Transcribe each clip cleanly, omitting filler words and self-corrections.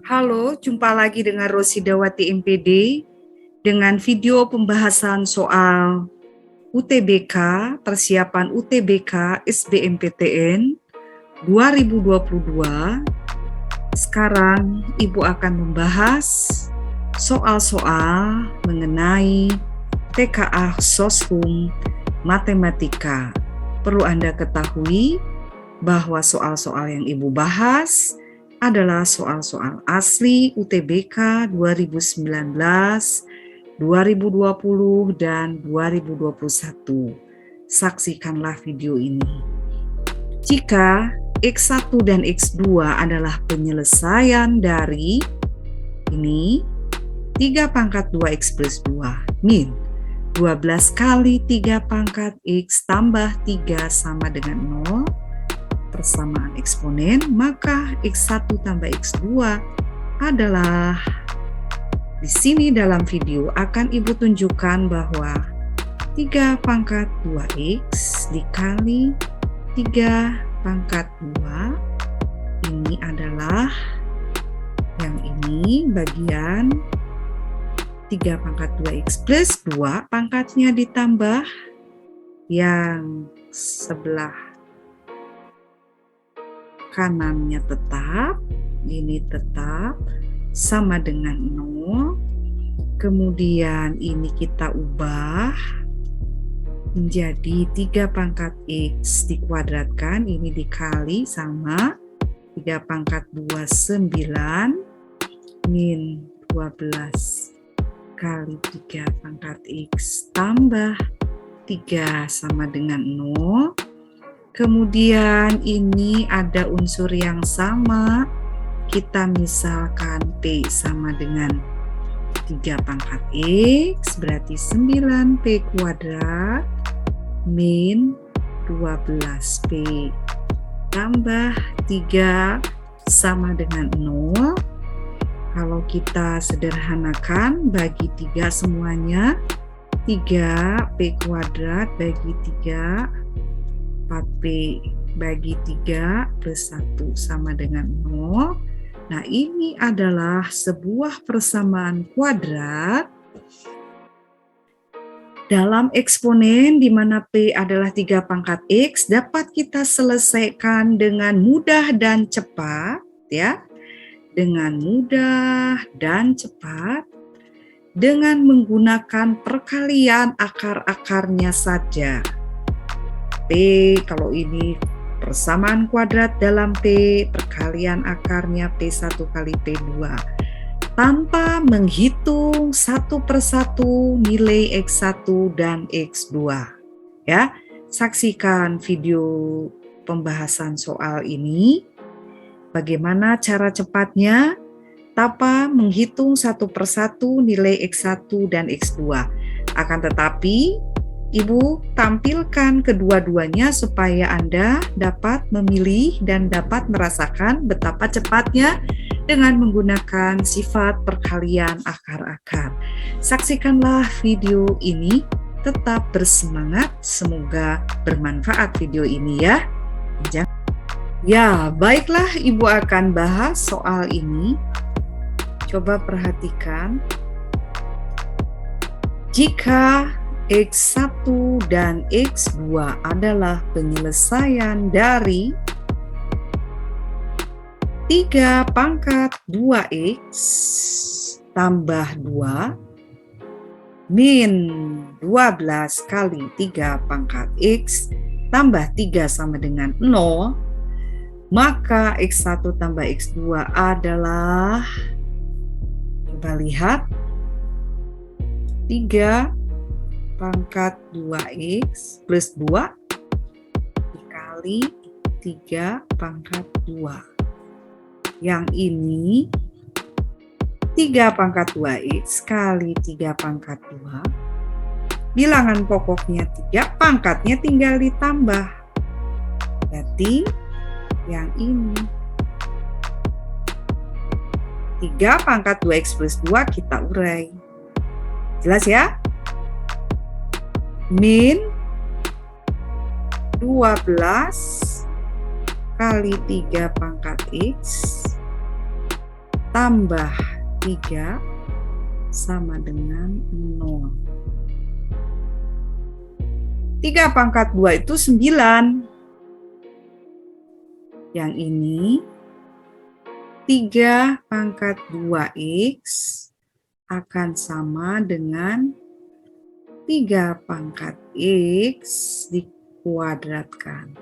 Halo, jumpa lagi dengan Rosidawati MPD dengan video pembahasan soal UTBK, persiapan UTBK SBMPTN 2022. Sekarang Ibu akan membahas soal-soal mengenai TKA Soshum Matematika. Perlu Anda ketahui bahwa soal-soal yang Ibu bahas adalah soal-soal asli UTBK 2019, 2020, dan 2021. Saksikanlah video ini. Jika X1 dan X2 adalah penyelesaian dari ini 3 pangkat 2X plus 2 min 12 kali 3 pangkat X tambah 3 sama dengan 0 persamaan eksponen, maka X1 tambah X2 adalah di sini dalam video akan Ibu tunjukkan bahwa 3 pangkat 2X dikali 3 pangkat 2 ini adalah yang ini bagian 3 pangkat 2X plus 2 pangkatnya ditambah yang sebelah kanannya tetap, ini tetap sama dengan 0. Kemudian ini kita ubah menjadi 3 pangkat X dikuadratkan, ini dikali sama 3 pangkat 2 9 min 12 kali 3 pangkat X tambah 3 sama dengan 0. Kemudian ini ada unsur yang sama, kita misalkan P sama dengan 3 pangkat X, berarti 9P kuadrat min 12P tambah 3 sama dengan 0. Kalau kita sederhanakan, bagi 3 semuanya, 3P kuadrat bagi 3, 4P bagi 3 plus 1 sama dengan 0. Nah, ini adalah sebuah persamaan kuadrat dalam eksponen di mana P adalah 3 pangkat X dapat kita selesaikan dengan mudah dan cepat, ya. Dengan mudah dan cepat dengan menggunakan perkalian akar-akarnya saja. P, kalau ini persamaan kuadrat dalam P, perkalian akarnya P1 kali P2. Tanpa menghitung satu persatu nilai X1 dan X2. Ya, saksikan video pembahasan soal ini. Bagaimana cara cepatnya? Tanpa menghitung satu persatu nilai X1 dan X2. Akan tetapi, Ibu tampilkan kedua-duanya supaya Anda dapat memilih dan dapat merasakan betapa cepatnya dengan menggunakan sifat perkalian akar-akar. Saksikanlah video ini, tetap bersemangat, semoga bermanfaat video ini ya. Ya, baiklah, Ibu akan bahas soal ini. Coba perhatikan. Jika X1 dan X2 adalah penyelesaian dari 3 pangkat 2X tambah 2 min 12 kali 3 pangkat X tambah 3 sama dengan 0, maka X1 tambah X2 adalah, coba lihat, 3 pangkat 2X plus 2 dikali 3 pangkat 2. Yang ini 3 pangkat 2X kali 3 pangkat 2. Bilangan pokoknya 3, pangkatnya tinggal ditambah. Berarti yang ini 3 pangkat 2X plus 2 kita urai. Jelas ya? Min 12 kali 3 pangkat X tambah 3 sama dengan 0. 3 pangkat 2 itu 9. Yang ini 3 pangkat 2x akan sama dengan 3 pangkat x dikuadratkan.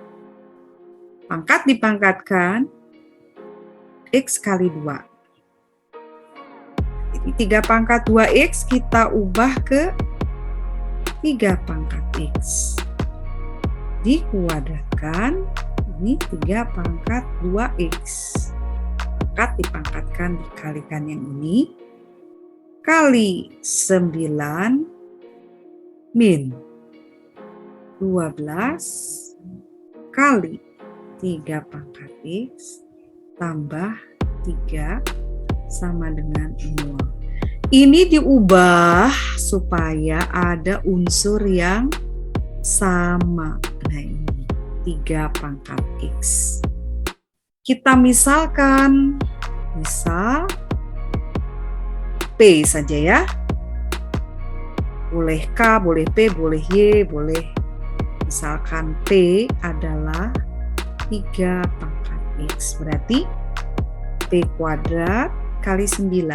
Pangkat dipangkatkan, x kali 2. Jadi 3 pangkat 2x kita ubah ke 3 pangkat x. Dikuadratkan, ini 3 pangkat 2x. Pangkat dipangkatkan dikalikan yang ini, kali 9 min 12 kali 3 pangkat x tambah 3 sama dengan 0. Ini diubah supaya ada unsur yang sama. Nah ini 3 pangkat x. Kita misalkan, misal P saja ya. Boleh K, boleh P, boleh Y, boleh. Misalkan P adalah 3 pangkat x. Berarti P kuadrat kali 9.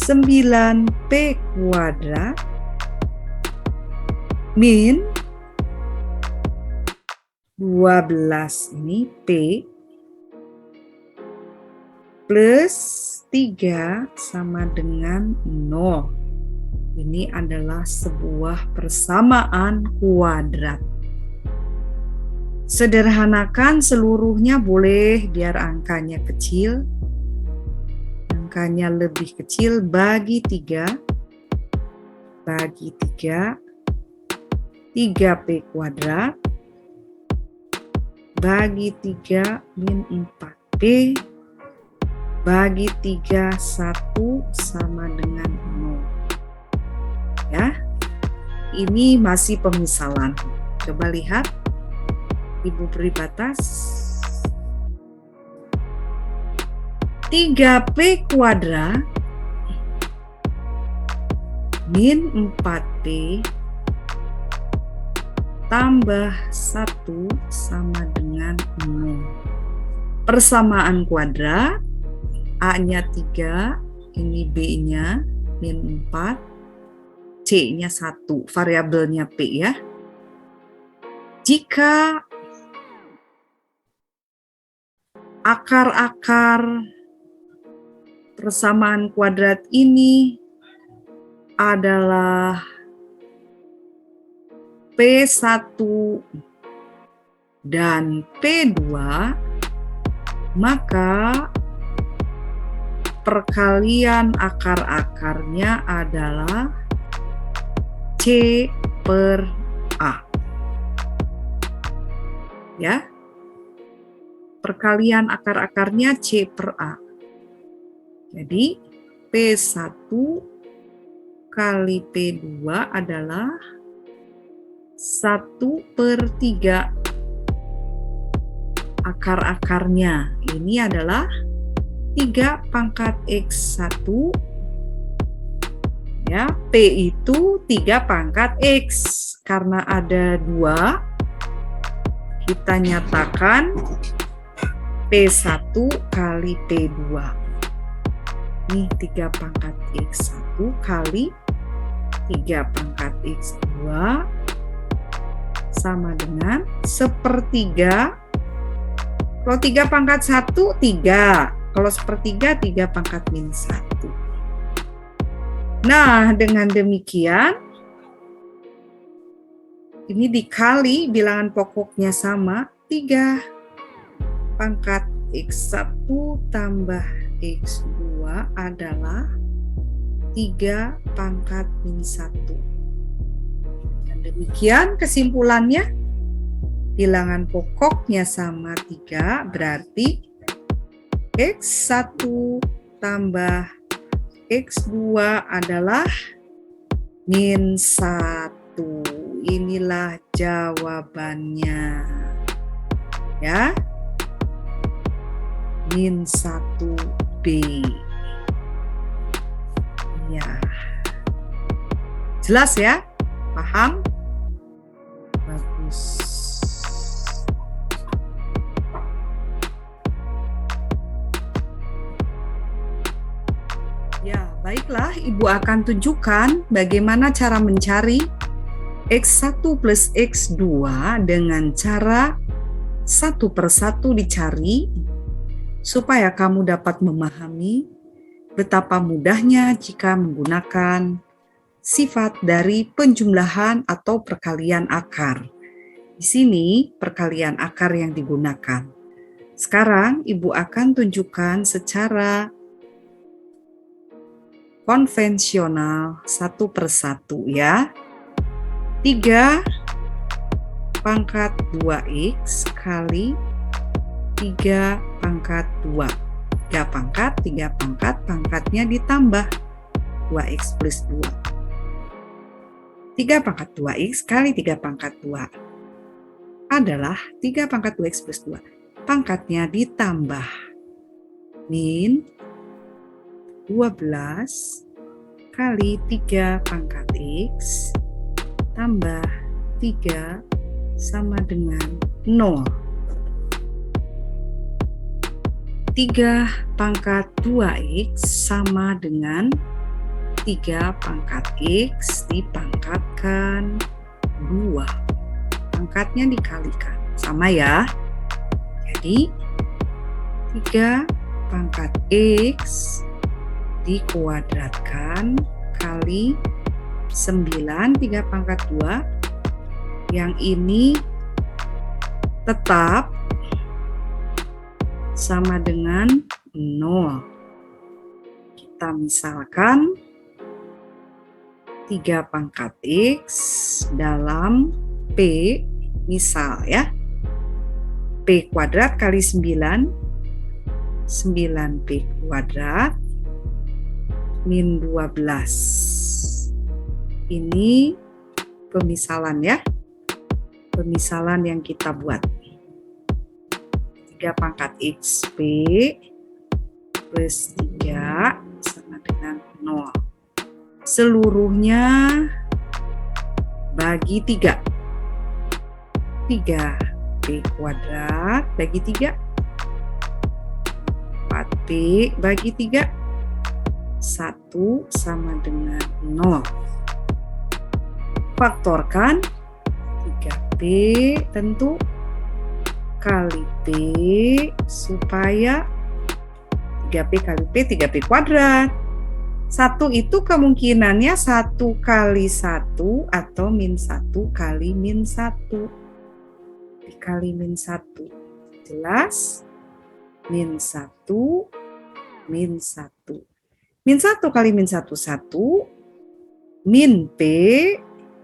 9P kuadrat min 12 ini P plus 3 sama dengan 0. Ini adalah sebuah persamaan kuadrat. Sederhanakan seluruhnya boleh biar angkanya kecil. Angkanya lebih kecil, bagi 3. Bagi 3. 3P kuadrat. Bagi 3 min 4P. Bagi 3, 1 sama dengan 0. Ya, ini masih pemisalan. Coba lihat, Ibu beri batas 3P kuadrat min 4P tambah 1 sama dengan 0. Persamaan kuadrat, A-nya 3, ini B-nya min 4, C-nya 1, variabelnya P ya. Jika akar-akar persamaan kuadrat ini adalah P1 dan P2, maka perkalian akar-akarnya adalah C per A. Ya. Perkalian akar-akarnya C per A. Jadi P1 kali P2 adalah 1/3 akar-akarnya. Ini adalah 3 pangkat X1. Ya, P itu 3 pangkat X. Karena ada 2, kita nyatakan P1 kali P2. Ini 3 pangkat X1 kali 3 pangkat X2 sama dengan 1/3. Kalau 3 pangkat 1, 3. Kalau 1/3, 3 pangkat min 1. Nah, dengan demikian, ini dikali bilangan pokoknya sama, 3 pangkat X1 tambah X2 adalah 3 pangkat min 1. Dan demikian kesimpulannya, bilangan pokoknya sama 3, berarti X1 tambah X2 adalah min 1. Inilah jawabannya. Ya. Min 1 B. Ya. Jelas ya? Paham? Bagus. Ya, baiklah, Ibu akan tunjukkan bagaimana cara mencari X1 plus X2 dengan cara satu persatu dicari supaya kamu dapat memahami betapa mudahnya jika menggunakan sifat dari penjumlahan atau perkalian akar. Di sini perkalian akar yang digunakan. Sekarang Ibu akan tunjukkan secara konvensional satu persatu ya. 3 pangkat 2X kali 3 pangkat 2. 3 pangkat, 3 pangkat, pangkatnya ditambah 2X plus 2. 3 pangkat 2X kali 3 pangkat 2 adalah 3 pangkat 2X plus 2. Pangkatnya ditambah min 12 kali 3 pangkat X tambah 3 sama dengan 0. 3 pangkat 2X sama dengan 3 pangkat X dipangkatkan 2. Pangkatnya dikalikan. Sama ya. Jadi 3 pangkat X dikuadratkan kali 9 3 pangkat 2. Yang ini tetap sama dengan 0. Kita misalkan 3 pangkat X dalam P, misal ya, P kuadrat kali 9, 9P kuadrat min 12. Ini pemisalan ya, pemisalan yang kita buat. 3 pangkat XP plus 3 sama dengan 0. Seluruhnya bagi 3. 3P kuadrat bagi 3. 4P bagi 3. 1 sama dengan 0. Faktorkan 3P tentu kali P supaya 3P kali P 3P kuadrat. 1 itu kemungkinannya 1 kali 1 atau min 1 kali min 1 dikali min 1. Jelas? Min 1 min 1. Min 1 kali min 1 1. Min P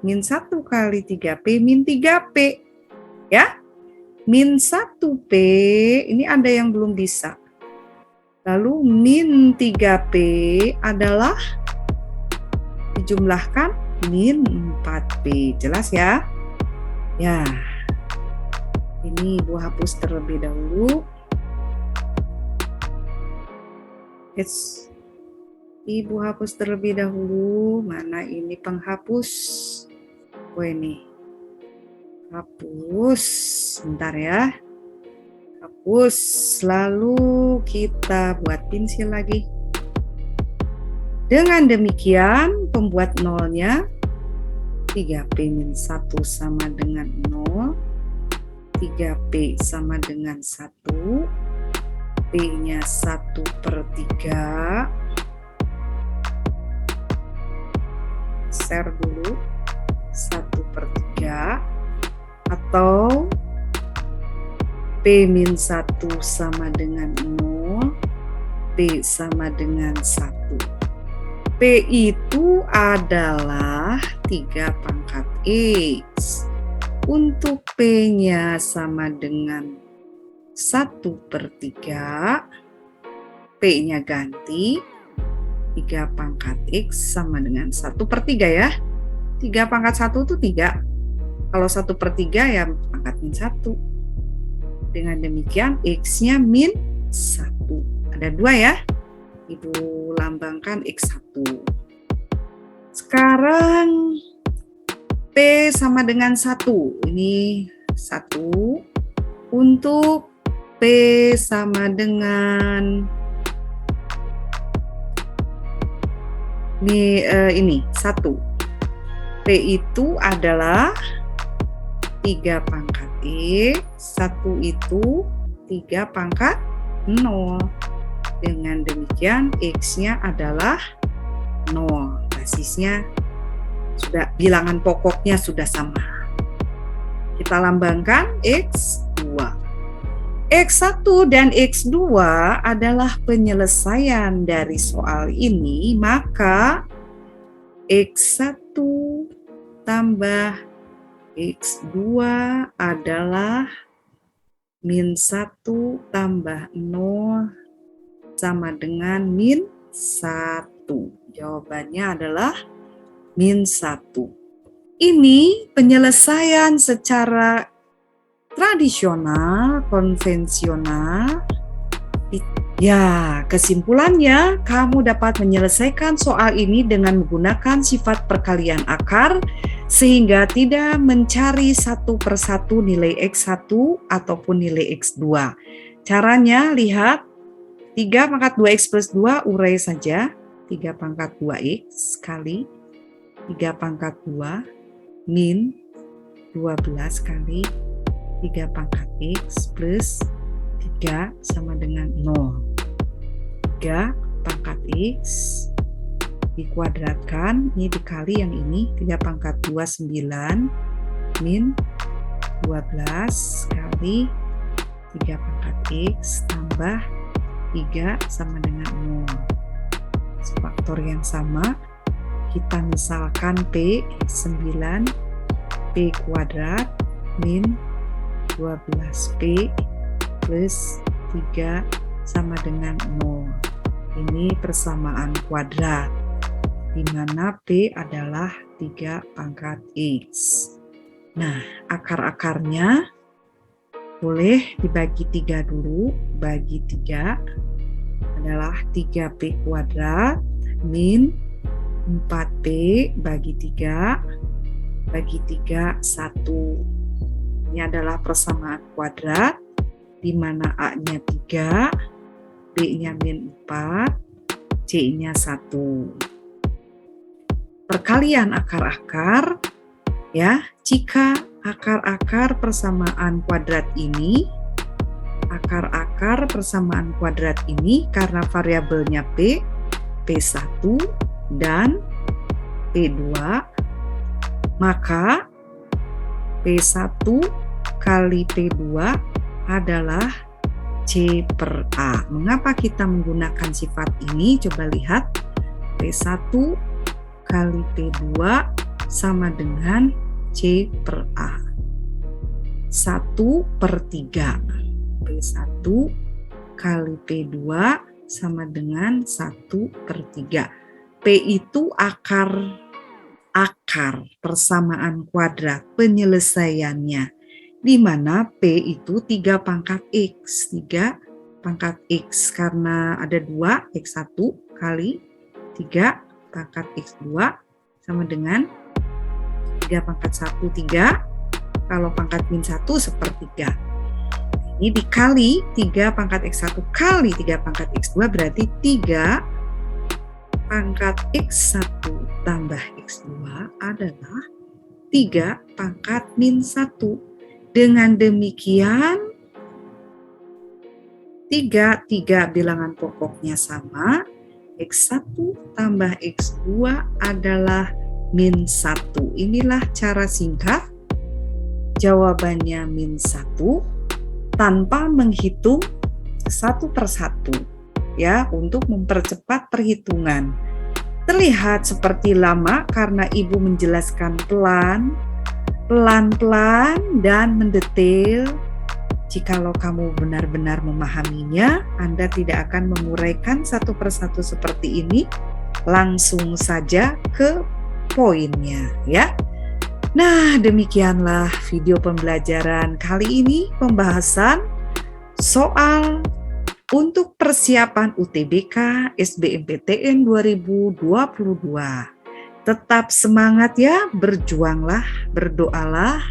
min 1 kali 3P min 3P. Ya? Min 1P, ini ada yang belum bisa. Lalu min 3P adalah dijumlahkan min 4P. Jelas ya? Ya. Ini Ibu hapus terlebih dahulu. Yes. Ibu hapus terlebih dahulu. Mana ini penghapus? Oh ini. Hapus. Bentar ya. Hapus. Lalu kita buat pensil lagi. Dengan demikian, pembuat nolnya 3P min 1 sama dengan 0. 3P sama dengan 1. P-nya 1/3. Share dulu. 1/3. Atau P min 1 sama dengan 0. P sama dengan 1. P itu adalah 3 pangkat X. Untuk P-nya sama dengan 1/3, P-nya ganti 3 pangkat X sama dengan 1/3 ya. 3 pangkat 1 itu 3. Kalau 1/3 ya pangkat min 1. Dengan demikian X-nya min 1. Ada 2 ya. Ibu lambangkan X1. Sekarang P sama dengan 1. Ini 1. Untuk P sama dengan ini 1. P itu adalah 3 pangkat X, 1 itu 3 pangkat 0. Dengan demikian X-nya adalah 0. Basisnya sudah, bilangan pokoknya sudah sama. Kita lambangkan X2. X1 dan X2 adalah penyelesaian dari soal ini, maka X1 tambah X2 adalah min 1 tambah 0 sama dengan min 1. Jawabannya adalah min 1. Ini penyelesaian secara tradisional, konvensional. Ya, kesimpulannya kamu dapat menyelesaikan soal ini dengan menggunakan sifat perkalian akar sehingga tidak mencari satu persatu nilai X1 ataupun nilai X2. Caranya lihat 3 pangkat 2X plus 2 urai saja. 3 pangkat 2X kali 3 pangkat 2 min 12 kali 3 pangkat X plus 3 sama dengan 0. 3 pangkat X dikuadratkan, ini dikali yang ini, 3 pangkat 2 9 min 12 kali 3 pangkat X tambah 3 sama dengan 0. Faktor yang sama, kita misalkan P 9 P kuadrat min 12P plus 3 sama dengan 0. Ini persamaan kuadrat, di mana P adalah 3 pangkat X. Nah, akar-akarnya boleh dibagi 3 dulu. Bagi 3 adalah 3P kuadrat min 4P bagi 3 bagi 3 1. Ini adalah persamaan kuadrat di mana A-nya 3, B-nya min 4, C-nya 1. Perkalian akar-akar, ya, jika akar-akar persamaan kuadrat ini, akar-akar persamaan kuadrat ini karena variabelnya P, P1 dan P2, maka P1 kali P2 adalah C per A. Mengapa kita menggunakan sifat ini? Coba lihat, P1 kali P2 sama dengan C per A. 1 per 3. P1 kali P2 sama dengan 1 per 3. P itu akar persamaan kuadrat penyelesaiannya, di mana P itu 3 pangkat X, 3 pangkat X, karena ada 2, X1 kali 3 pangkat X2 sama dengan 3 pangkat 1, 3, kalau pangkat min 1 sepertiga. Ini dikali 3 pangkat X1 kali 3 pangkat X2 berarti 3 pangkat X1 tambah X2 adalah 3 pangkat min 1. Dengan demikian 3 bilangan pokoknya sama, X1 tambah X2 adalah min 1. Inilah cara singkat, jawabannya min 1 tanpa menghitung satu persatu, ya, untuk mempercepat perhitungan. Terlihat seperti lama karena Ibu menjelaskan pelan-pelan dan mendetail. Jikalau kamu benar-benar memahaminya, Anda tidak akan menguraikan satu persatu seperti ini, langsung saja ke poinnya, ya. Nah, demikianlah video pembelajaran kali ini, pembahasan soal untuk persiapan UTBK SBMPTN 2022. Tetap semangat ya, berjuanglah, berdoalah.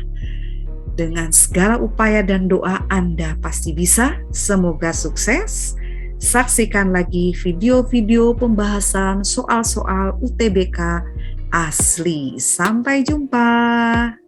Dengan segala upaya dan doa Anda pasti bisa. Semoga sukses. Saksikan lagi video-video pembahasan soal-soal UTBK asli. Sampai jumpa.